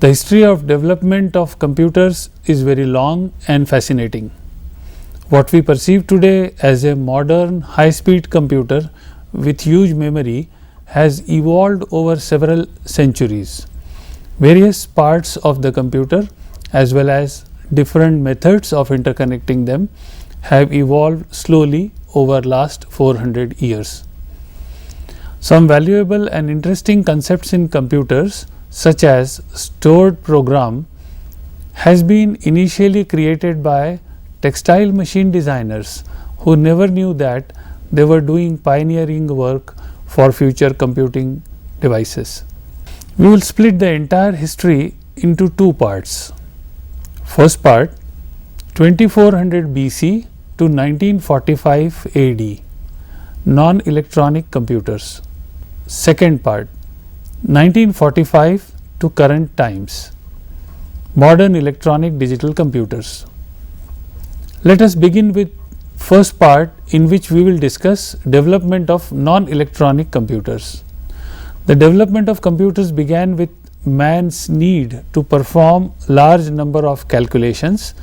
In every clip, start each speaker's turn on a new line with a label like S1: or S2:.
S1: The history of development of computers is very long and fascinating. What we perceive today as a modern high-speed computer with huge memory has evolved over several centuries. Various parts of the computer as well as different methods of interconnecting them have evolved slowly over last 400 years. Some valuable and interesting concepts in computers such as stored program has been initially created by textile machine designers who never knew that they were doing pioneering work for future computing devices. We will split the entire history into two parts. First part, 2400 BC to 1945 AD, non-electronic computers. Second part, 1945 to current times, modern electronic digital computers. Let us begin with first part, in which we will discuss development of non-electronic computers. The development of computers began with man's need to perform large number of calculations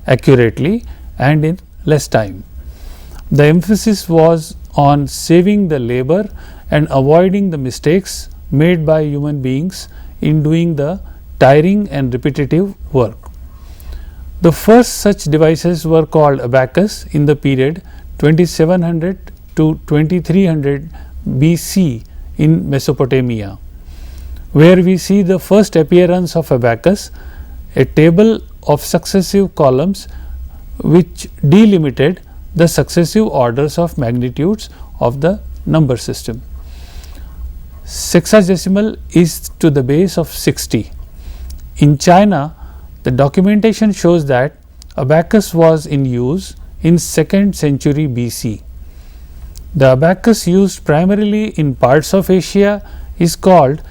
S1: accurately and in less time. The emphasis was on saving the labor and avoiding the mistakes made by human beings in doing the tiring and repetitive work. The first such devices were called abacus in the period 2700 to 2300 BC in Mesopotamia, where we see the first appearance of abacus, a table of successive columns which delimited the successive orders of magnitudes of the number system. Sexagesimal is to the base of 60. In China, the documentation shows that abacus was in use in 2nd century BC. The abacus used primarily in parts of Asia is called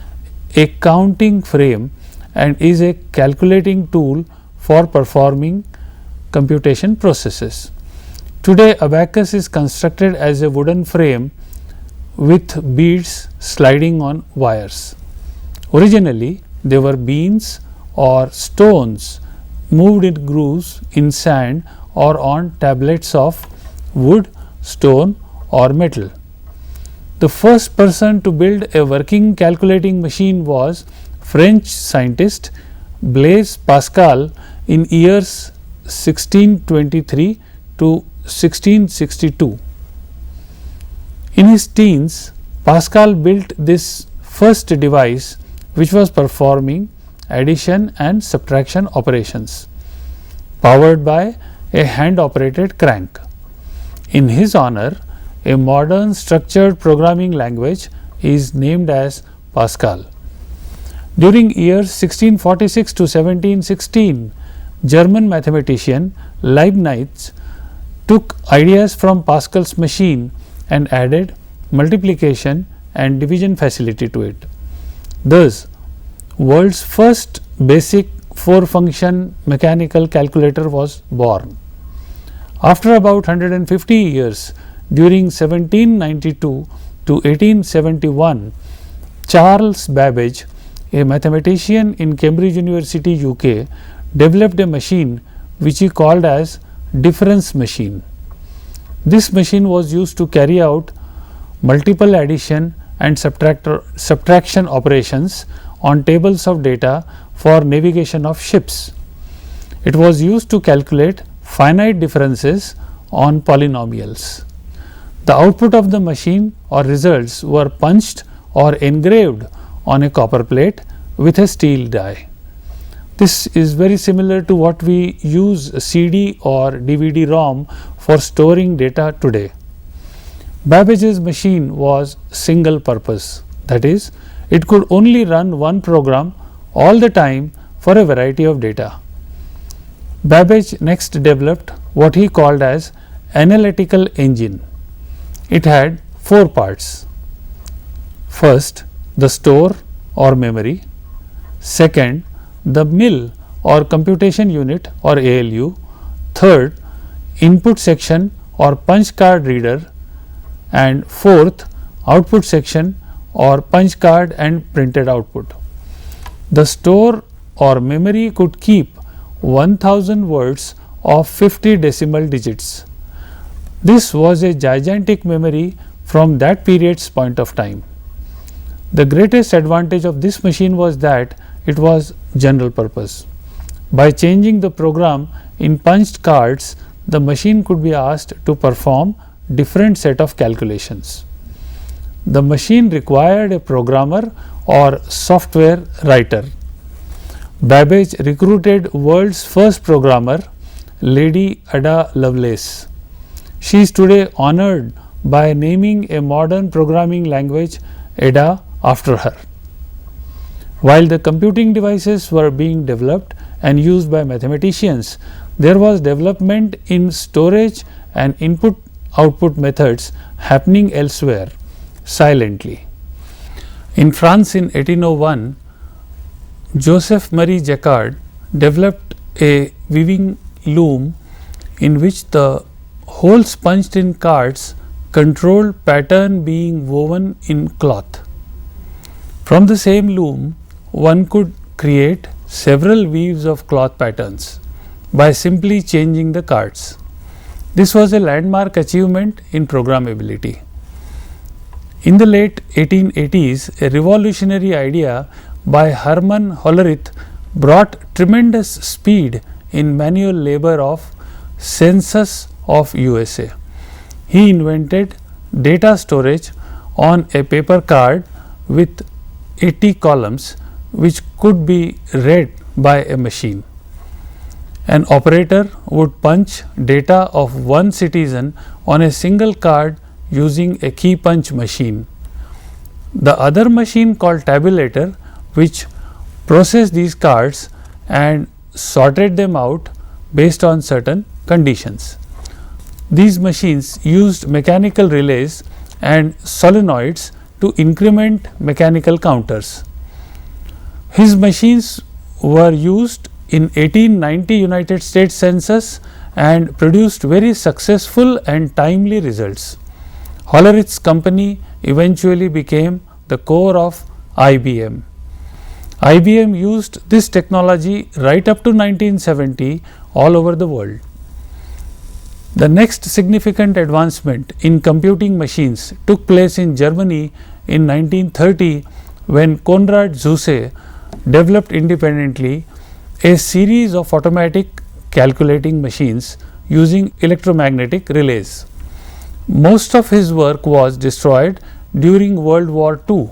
S1: a counting frame and is a calculating tool for performing computation processes. Today, abacus is constructed as a wooden frame with beads sliding on wires. Originally, they were beans or stones moved in grooves in sand or on tablets of wood, stone or metal. The first person to build a working calculating machine was French scientist Blaise Pascal in years 1623 to 1662. In his teens, Pascal built this first device which was performing addition and subtraction operations, powered by a hand operated crank. In his honor, a modern structured programming language is named as Pascal. During years 1646 to 1716, German mathematician Leibniz took ideas from Pascal's machine and added multiplication and division facility to it. Thus, world's first basic 4-function mechanical calculator was born. After about 150 years, during 1792 to 1871, Charles Babbage, a mathematician in Cambridge University, UK, developed a machine which he called as difference machine. This machine was used to carry out multiple addition and subtraction operations on tables of data for navigation of ships. It was used to calculate finite differences on polynomials. The output of the machine or results were punched or engraved on a copper plate with a steel die. This is very similar to what we use CD or DVD-ROM for storing data today. Babbage's machine was single purpose, that is, it could only run one program all the time for a variety of data. Babbage next developed what he called as analytical engine. It had 4 parts. First, the store or memory. Second, the mill or computation unit or ALU. Third, input section or punch card reader. And fourth, output section or punch card and printed output. The store or memory could keep 1000 words of 50 decimal digits. This was a gigantic memory from that period's point of time. The greatest advantage of this machine was that it was general purpose. By changing the program in punched cards, the machine could be asked to perform different set of calculations. The machine required a programmer or software writer. Babbage recruited world's first programmer, Lady Ada Lovelace. She is today honored by naming a modern programming language, Ada, after her. While the computing devices were being developed and used by mathematicians, there was development in storage and input-output methods happening elsewhere, silently. In France in 1801, Joseph Marie Jacquard developed a weaving loom in which the holes punched in cards controlled pattern being woven in cloth. From the same loom, one could create several weaves of cloth patterns by simply changing the cards. This was a landmark achievement in programmability. In the late 1880s, a revolutionary idea by Herman Hollerith brought tremendous speed in manual labor of Census of USA. He invented data storage on a paper card with 80 columns which could be read by a machine. An operator would punch data of one citizen on a single card using a key punch machine. The other machine called tabulator, which processed these cards and sorted them out based on certain conditions. These machines used mechanical relays and solenoids to increment mechanical counters. His machines were used in 1890 United States Census and produced very successful and timely results. Hollerith's company eventually became the core of IBM. IBM used this technology right up to 1970 all over the world. The next significant advancement in computing machines took place in Germany in 1930 when Konrad Zuse developed independently a series of automatic calculating machines using electromagnetic relays. Most of his work was destroyed during World War II.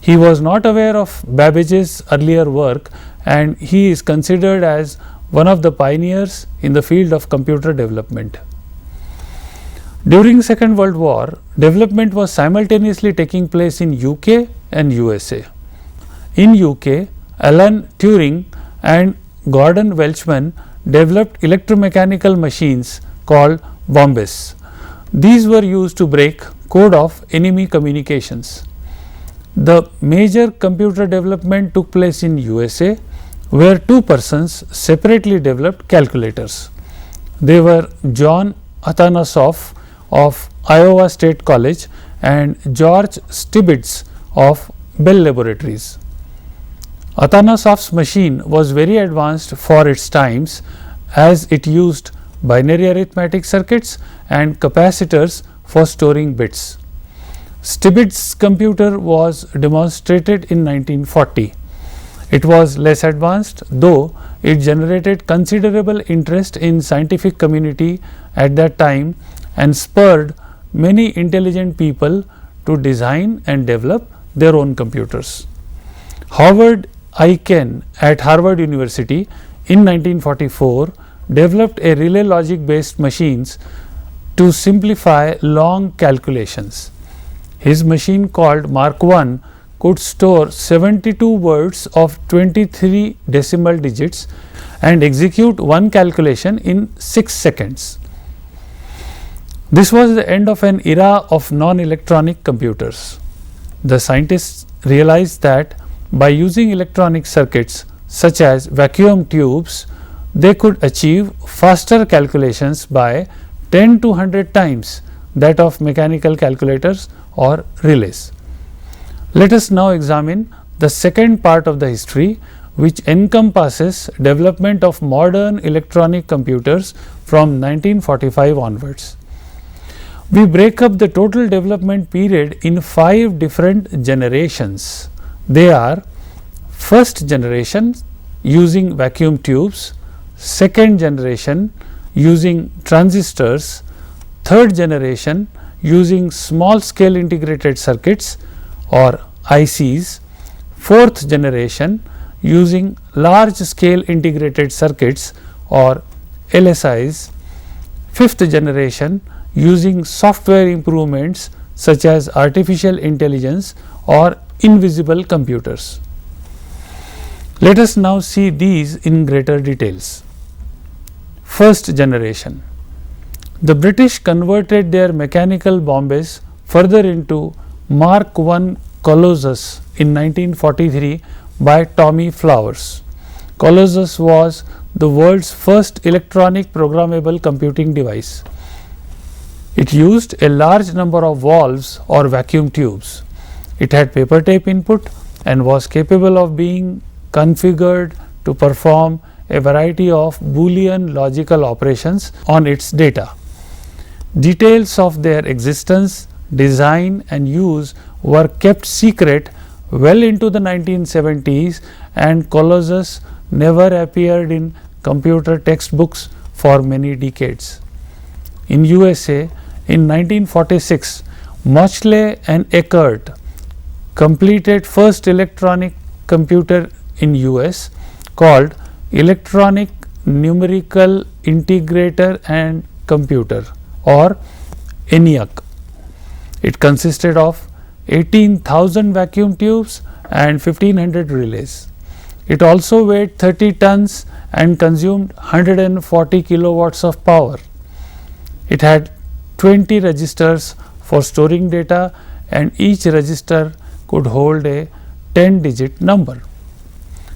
S1: He was not aware of Babbage's earlier work and he is considered as one of the pioneers in the field of computer development. During Second World War, development was simultaneously taking place in UK and USA. In UK, Alan Turing and Gordon Welchman developed electromechanical machines called bombes. These were used to break code of enemy communications. The major computer development took place in USA, where two persons separately developed calculators. They were John Atanasoff of Iowa State College and George Stibitz of Bell Laboratories. Atanasoff's machine was very advanced for its times as it used binary arithmetic circuits and capacitors for storing bits. Stibitz's computer was demonstrated in 1940. It was less advanced, though it generated considerable interest in scientific community at that time and spurred many intelligent people to design and develop their own computers. Howard Aiken at Harvard University in 1944 developed a relay logic based machines to simplify long calculations. His machine called Mark I could store 72 words of 23 decimal digits and execute one calculation in 6 seconds. This was the end of an era of non-electronic computers. The scientists realized that by using electronic circuits such as vacuum tubes, they could achieve faster calculations by 10 to 100 times that of mechanical calculators or relays. Let us now examine the second part of the history, which encompasses development of modern electronic computers from 1945 onwards. We break up the total development period in 5 different generations. They are: first generation using vacuum tubes, second generation using transistors, third generation using small scale integrated circuits or ICs, fourth generation using large scale integrated circuits or LSIs, fifth generation using software improvements such as artificial intelligence or invisible computers. Let us now see these in greater details. First generation. The British converted their mechanical Bombays further into Mark I Colossus in 1943 by Tommy Flowers. Colossus was the world's first electronic programmable computing device. It used a large number of valves or vacuum tubes. It had paper tape input and was capable of being configured to perform a variety of Boolean logical operations on its data. Details of their existence, design and use were kept secret well into the 1970s, and Colossus never appeared in computer textbooks for many decades. In USA, in 1946, Mauchly and Eckert completed first electronic computer in US called Electronic Numerical Integrator and Computer, or ENIAC. It consisted of 18,000 vacuum tubes and 1500 relays. It also weighed 30 tons and consumed 140 kilowatts of power. It had 20 registers for storing data, and each register could hold a 10-digit number.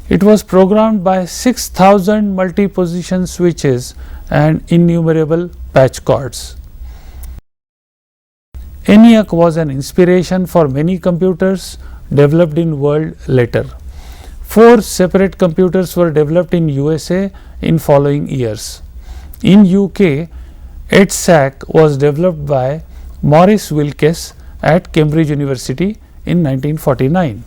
S1: It was programmed by 6,000 multi-position switches and innumerable patch cords. ENIAC was an inspiration for many computers developed in world later. 4 separate computers were developed in USA in following years. In UK, EDSAC was developed by Maurice Wilkes at Cambridge University in 1949.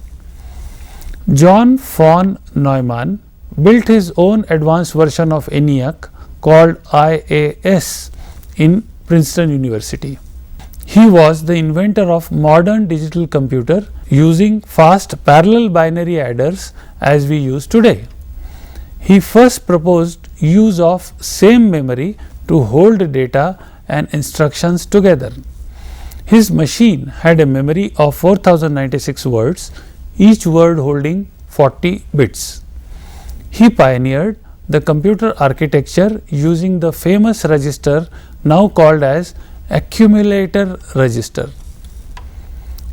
S1: John von Neumann built his own advanced version of ENIAC called IAS in Princeton University. He was the inventor of modern digital computer using fast parallel binary adders as we use today. He first proposed use of same memory to hold data and instructions together. His machine had a memory of 4096 words, each word holding 40 bits. He pioneered the computer architecture using the famous register now called as accumulator register.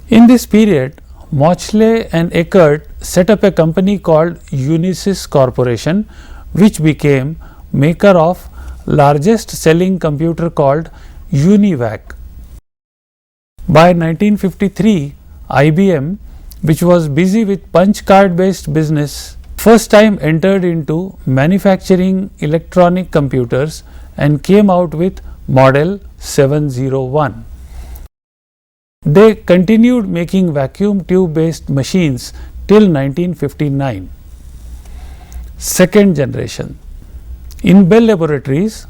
S1: In this period, Mauchly and Eckert set up a company called Unisys Corporation, which became maker of largest selling computer called UNIVAC. By 1953, IBM, which was busy with punch card based business, first time entered into manufacturing electronic computers and came out with Model 701. They continued making vacuum tube based machines till 1959. Second generation. In Bell Laboratories,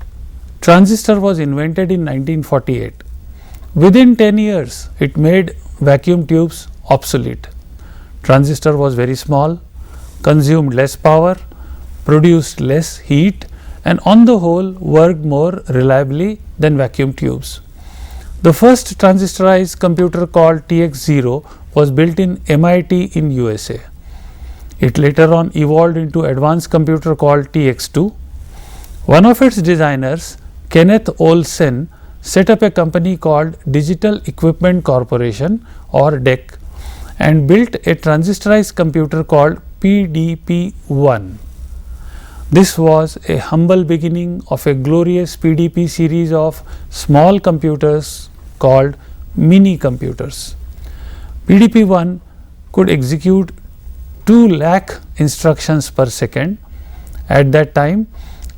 S1: transistor was invented in 1948. Within 10 years, it made vacuum tubes obsolete. Transistor was very small, consumed less power, produced less heat, and on the whole worked more reliably than vacuum tubes. The first transistorized computer called TX0 was built in MIT in USA. It later on evolved into advanced computer called TX2. One of its designers, Kenneth Olsen, set up a company called Digital Equipment Corporation or DEC and built a transistorized computer called PDP-1. This was a humble beginning of a glorious PDP series of small computers called mini computers. PDP-1 could execute 2 lakh instructions per second. At that time,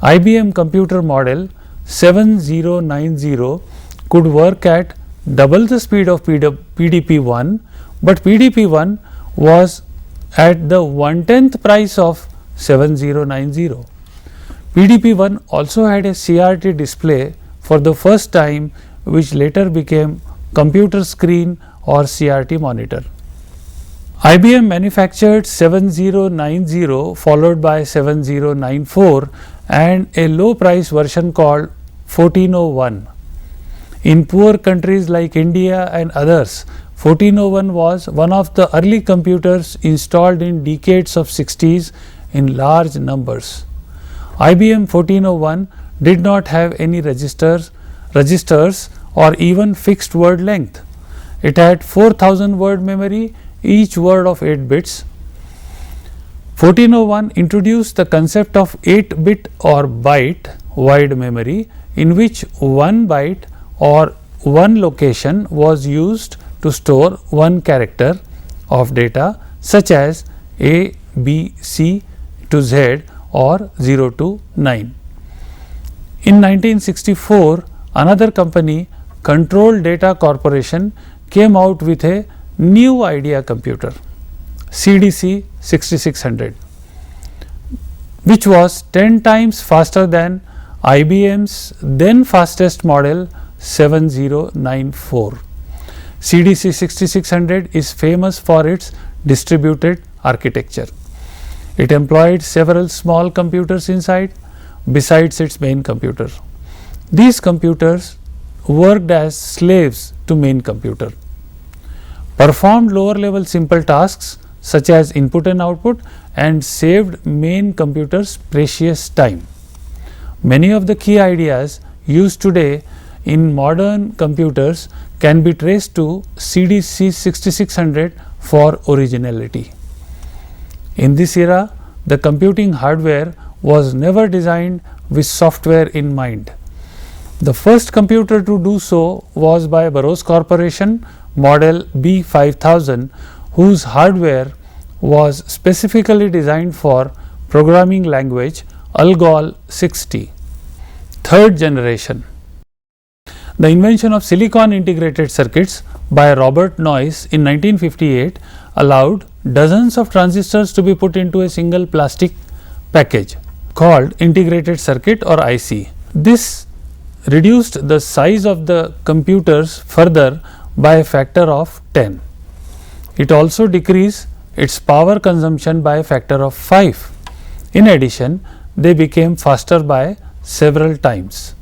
S1: IBM computer model 7090 could work at double the speed of PDP-1, but PDP-1 was at the 1/10th price of 7090. PDP-1 also had a CRT display for the first time, which later became computer screen or CRT monitor. IBM manufactured 7090 followed by 7094 and a low price version called 1401. In poor countries like India and others, 1401 was one of the early computers installed in decades of 60s in large numbers. IBM 1401 did not have any registers or even fixed word length. It had 4000 word memory, each word of 8 bits. 1401 introduced the concept of 8-bit or byte wide memory, in which 1 byte or 1 location was used to store 1 character of data, such as A, B, C to Z or 0 to 9. In 1964, another company, Control Data Corporation, came out with a new idea computer, CDC 6600, which was 10 times faster than IBM's then fastest model 7094. CDC 6600 is famous for its distributed architecture. It employed several small computers inside besides its main computer. These computers worked as slaves to main computer, performed lower level simple tasks such as input and output, and saved main computer's precious time. Many of the key ideas used today in modern computers can be traced to CDC 6600 for originality. In this era, the computing hardware was never designed with software in mind. The first computer to do so was by Burroughs Corporation, model B5000, whose hardware was specifically designed for programming language Algol 60. Third generation. The invention of silicon integrated circuits by Robert Noyce in 1958 allowed dozens of transistors to be put into a single plastic package called integrated circuit or IC. This reduced the size of the computers further by a factor of 10. It also decreased its power consumption by a factor of 5. In addition, they became faster by several times.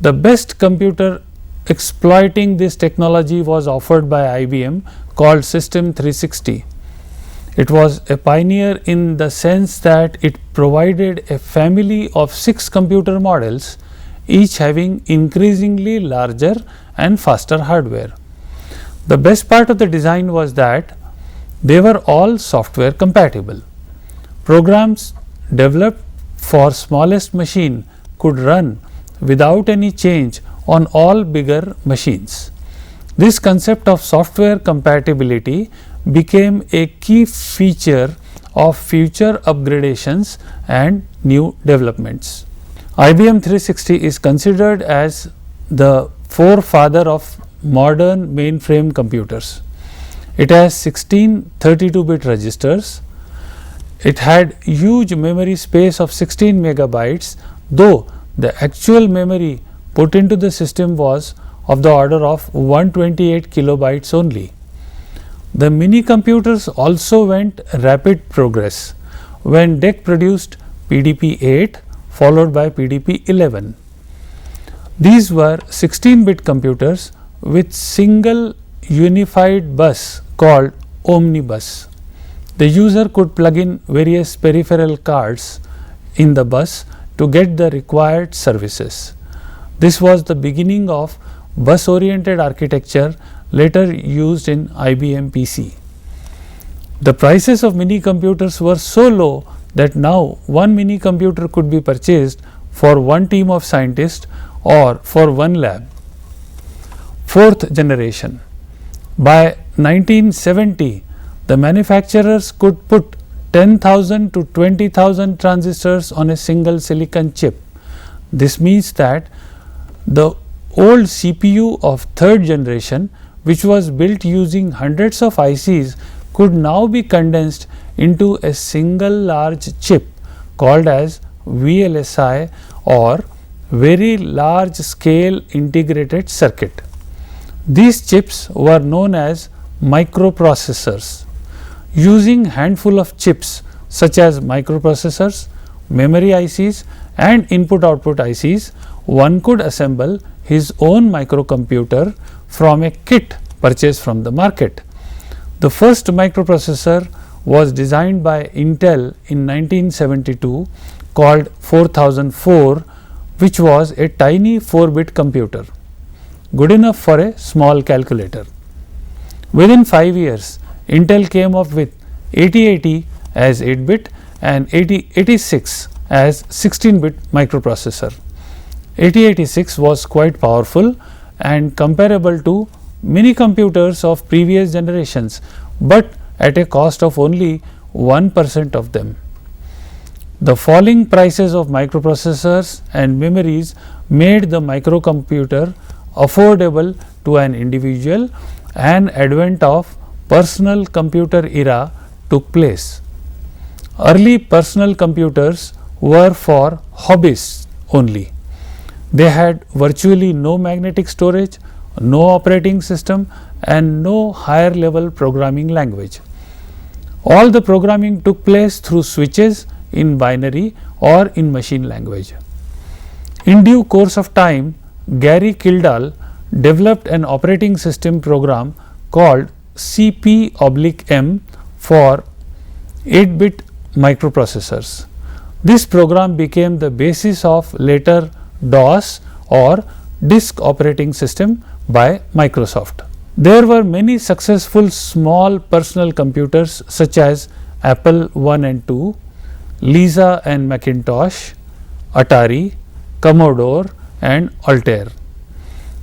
S1: The best computer exploiting this technology was offered by IBM, called System 360. It was a pioneer in the sense that it provided a family of 6 computer models, each having increasingly larger and faster hardware. The best part of the design was that they were all software compatible. Programs developed for smallest machine could run without any change on all bigger machines. This concept of software compatibility became a key feature of future upgradations and new developments. IBM 360 is considered as the forefather of modern mainframe computers. It has 16 32-bit registers. It had huge memory space of 16 megabytes, though the actual memory put into the system was of the order of 128 kilobytes only. The mini computers also went rapid progress when DEC produced PDP-8 followed by PDP-11. These were 16-bit computers with single unified bus called Omnibus. The user could plug in various peripheral cards in the bus to get the required services. This was the beginning of bus-oriented architecture later used in IBM PC. The prices of mini computers were so low that now one mini computer could be purchased for one team of scientists or for one lab. Fourth generation. By 1970, the manufacturers could put 10,000 to 20,000 transistors on a single silicon chip. This means that the old CPU of third generation, which was built using hundreds of ICs, could now be condensed into a single large chip called as VLSI, or Very Large Scale Integrated Circuit. These chips were known as microprocessors. Using handful of chips such as microprocessors, memory ICs and input-output ICs, one could assemble his own microcomputer from a kit purchased from the market. The first microprocessor was designed by Intel in 1972 called 4004, which was a tiny 4-bit computer, good enough for a small calculator. Within 5 years, Intel came up with 8080 as 8-bit and 8086 as 16-bit microprocessor. 8086 was quite powerful and comparable to many computers of previous generations, but at a cost of only 1% of them. The falling prices of microprocessors and memories made the microcomputer affordable to an individual, and advent of personal computer era took place. Early personal computers were for hobbyists only. They had virtually no magnetic storage, no operating system and no higher level programming language. All the programming took place through switches in binary or in machine language. In due course of time, Gary Kildall developed an operating system program called CP/M for 8-bit microprocessors. This program became the basis of later DOS or Disk Operating System by Microsoft. There were many successful small personal computers such as Apple I and II, Lisa and Macintosh, Atari, Commodore and Altair.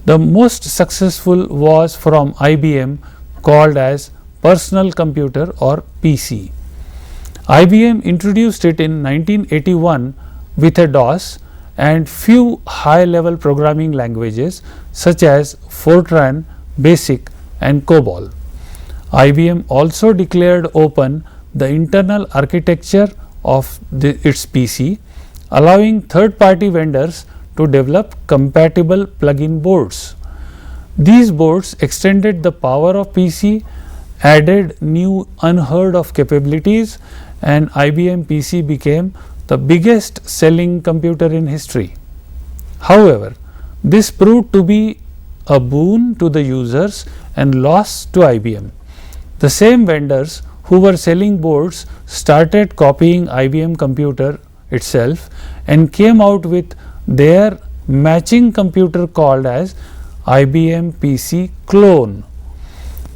S1: The most successful was from IBM, called as Personal Computer or PC. IBM introduced it in 1981 with a DOS and few high level programming languages such as Fortran, BASIC and COBOL. IBM also declared open the internal architecture of its PC, allowing third party vendors to develop compatible plug-in boards. These boards extended the power of PC, added new unheard of capabilities, and IBM PC became the biggest selling computer in history. However, this proved to be a boon to the users and loss to IBM. The same vendors who were selling boards started copying IBM computer itself and came out with their matching computer called as IBM PC clone.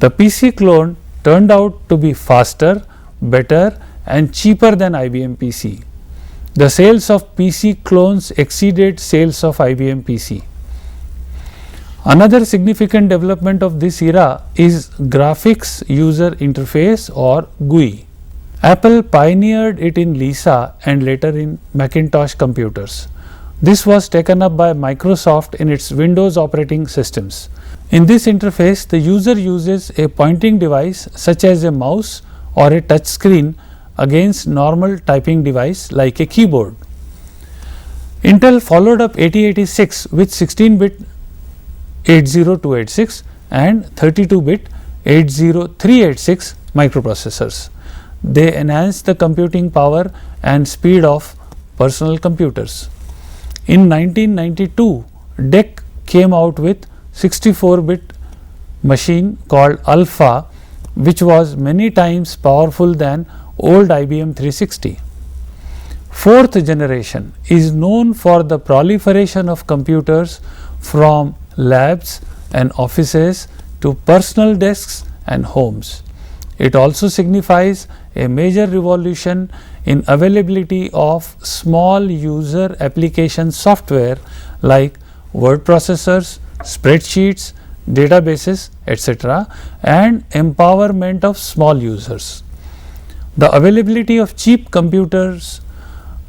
S1: The PC clone turned out to be faster, better and cheaper than IBM PC. The sales of PC clones exceeded sales of IBM PC. Another significant development of this era is Graphics User Interface or GUI. Apple pioneered it in Lisa and later in Macintosh computers. This was taken up by Microsoft in its Windows operating systems. In this interface, the user uses a pointing device such as a mouse or a touch screen against normal typing device like a keyboard. Intel followed up 8086 with 16-bit 80286 and 32-bit 80386 microprocessors. They enhanced the computing power and speed of personal computers. In 1992, DEC came out with 64-bit machine called Alpha, which was many times powerful than old IBM 360. Fourth generation is known for the proliferation of computers from labs and offices to personal desks and homes. It also signifies a major revolution in availability of small user application software like word processors, spreadsheets, databases, etc., and empowerment of small users. The availability of cheap computers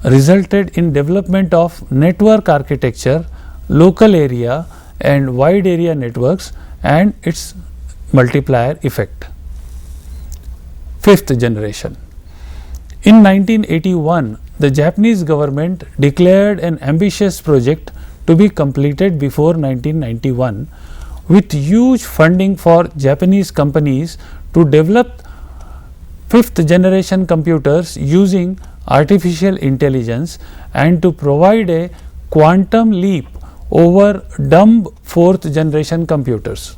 S1: resulted in development of network architecture, local area and wide area networks and its multiplier effect. Fifth generation. In 1981, the Japanese government declared an ambitious project to be completed before 1991 with huge funding for Japanese companies to develop fifth generation computers using artificial intelligence and to provide a quantum leap over dumb fourth generation computers.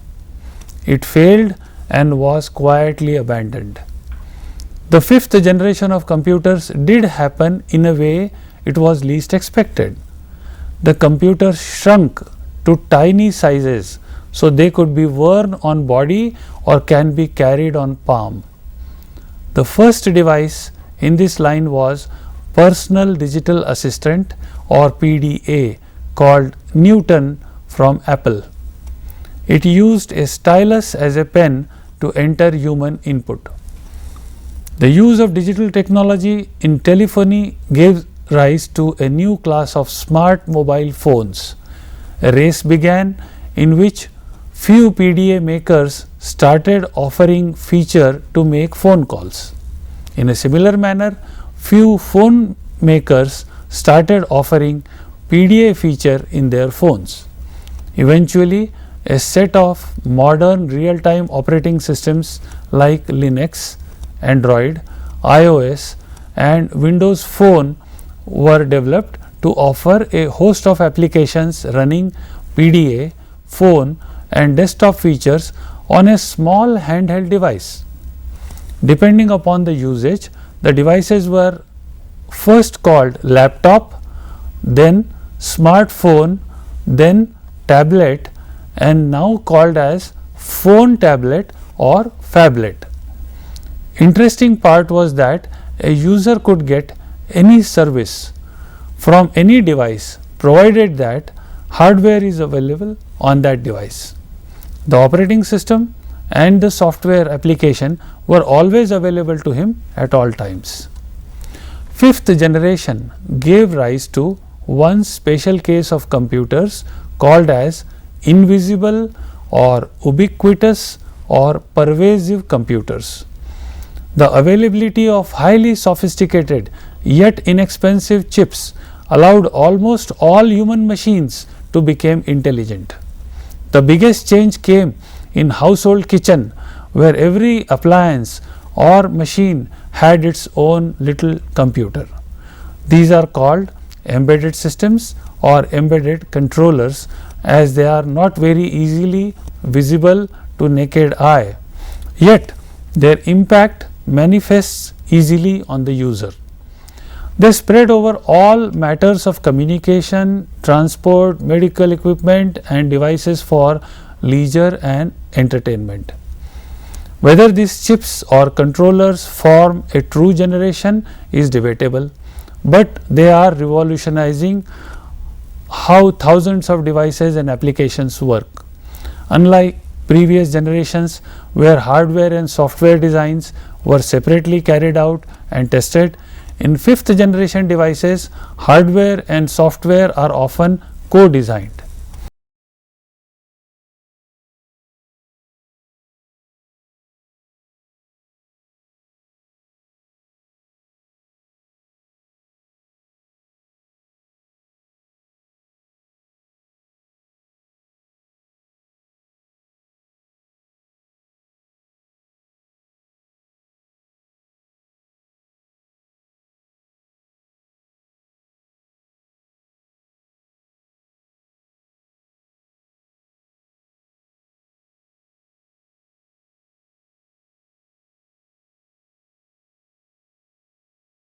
S1: It failed and was quietly abandoned. The fifth generation of computers did happen in a way it was least expected. The computers shrunk to tiny sizes so they could be worn on body or can be carried on palm. The first device in this line was Personal Digital Assistant or PDA called Newton from Apple. It used a stylus as a pen to enter human input. The use of digital technology in telephony gave rise to a new class of smart mobile phones. A race began in which few PDA makers started offering feature to make phone calls. In a similar manner, few phone makers started offering PDA feature in their phones. Eventually, a set of modern real-time operating systems like Linux, Android, iOS and Windows Phone were developed to offer a host of applications running PDA, phone and desktop features on a small handheld device. Depending upon the usage, the devices were first called laptop, then smartphone, then tablet and now called as phone tablet or phablet. Interesting part was that a user could get any service from any device provided that hardware is available on that device. The operating system and the software application were always available to him at all times. Fifth generation gave rise to one special case of computers called as invisible or ubiquitous or pervasive computers. The availability of highly sophisticated yet inexpensive chips allowed almost all human machines to become intelligent. The biggest change came in household kitchen, where every appliance or machine had its own little computer. These are called embedded systems or embedded controllers, as they are not very easily visible to naked eye, yet their impact manifests easily on the user. They spread over all matters of communication, transport, medical equipment and devices for leisure and entertainment. Whether these chips or controllers form a true generation is debatable, but they are revolutionizing how thousands of devices and applications work. Unlike previous generations where hardware and software designs were separately carried out and tested, in fifth generation devices, hardware and software are often co-designed.